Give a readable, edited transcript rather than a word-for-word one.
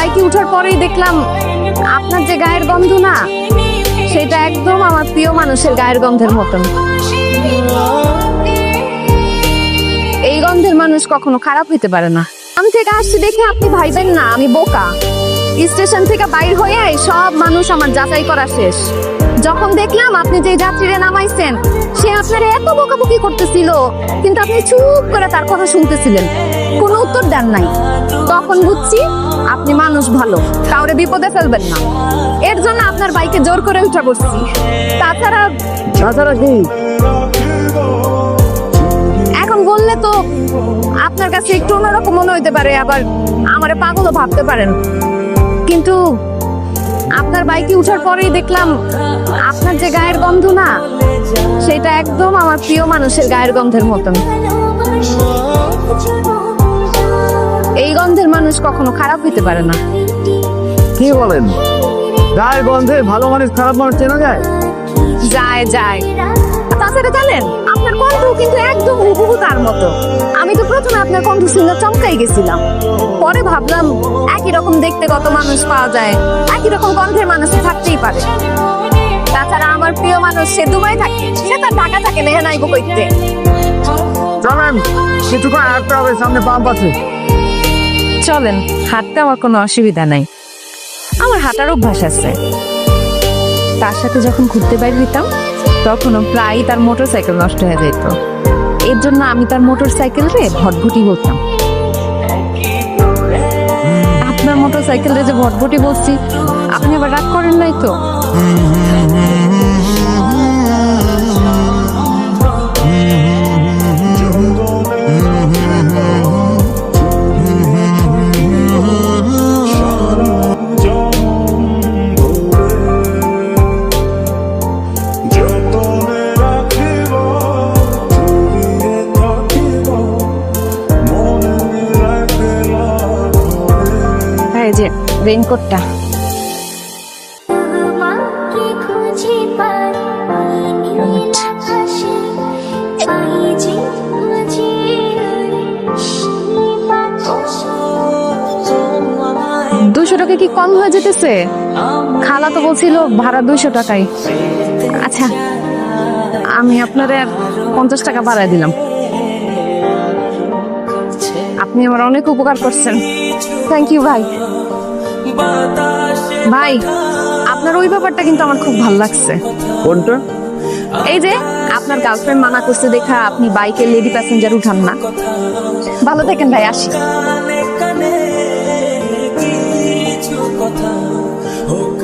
বাইকে উঠার পরেই দেখলাম আপনার যে গায়ের গন্ধ না, সেটা একদম আমার প্রিয় মানুষের গায়ের গন্ধের মতন। এই গন্ধের মানুষ কখনো খারাপ হইতে পারে না। আমি থেকে আসছি দেখে আপনি ভাইবেন না আমি বোকা। স্টেশন থেকে বাইর হয়ে সব মানুষ আমার যাচাই করা শেষ। যখন দেখলাম আপনি যে যাত্রীরা নামাইছেন, সে আপনার এত বকাবকি করতেছিল, কিন্তু আপনি চুপ করে তার কথা শুনতেছিলেন, কোনো উত্তর দেন নাই। তখন বুঝছি আপনি মানুষ ভালো, কাউরে বিপদে ফেলবেন না। এর জন্য আপনার বাইকে জোর করে উঠা বসছি। তাছাড়া কি এখন বললে তো আপনার কাছে একটু অন্যরকম মনে হইতে পারে, আবার আমারে পাগলও ভাবতে পারেন, কিন্তু আপনার বাইকে উঠার পরেই দেখলাম আপনার যে গায়ের গন্ধ না, সেটা একদম আমার প্রিয় মানুষের গায়ের গন্ধের মতন। এই গন্ধের মানুষ কখনো খারাপ হইতে পারে না। কি বলেন? গায়ের গন্ধে ভালো মানুষ খারাপ মানুষ চেনা যায়? যায় যায়। তাছাড়া জানেন, আপনার কণ্ঠ কিন্তু একদম হুবহু তার মতো। আমি তো প্রথমে আপনার কণ্ঠ শুনে চমকাই গেছিলাম, পরে ভাবলাম একই রকম দেখতে কত মানুষ পাওয়া যায়, একই রকম কণ্ঠের মানুষ থাকতেই পারে। তাছাড়া আমার প্রিয় মানুষ সে দুবাই থাকে, সে তার ঢাকা থাকে মেহনাইবো করতে। চলেন, কিছুক্ষণ হাঁটতে হবে, সামনে পাম্প আছে। চলেন, হাঁটতে আমার কোনো অসুবিধা নাই, আমার হাঁটার অভ্যাস আছে। তার সাথে যখন ঘুরতে বাইরে দিতাম, তখনও প্রায় তার মোটর সাইকেল নষ্ট হয়ে যেত। এর জন্য আমি তার মোটর সাইকেলকে ভটভটি বলতাম। আপনার মোটর সাইকেলে যে ভটভটি বলছি, আপনি আবার রাগ করেন নাই তো? এই যে রেইনকোটটা। $200 কি কম হয়ে যেতেছে? খালা তো বলছিল ভাড়া 200 টাকাই। আচ্ছা, আমি আপনারে 50 টাকা বাড়ায় দিলাম। আপনি আমার অনেক উপকার করছেন, থ্যাংক ইউ ভাই। ভাই, আপনার ওই ব্যাপারটা কিন্তু আমার খুব ভালো লাগছে। কোনটা? এই যে আপনার গার্লফ্রেন্ড মানা করছে দেখা আপনি বাইকের লেডি প্যাসেঞ্জার উঠান না। ভালো থাকেন ভাই, আসি। হোক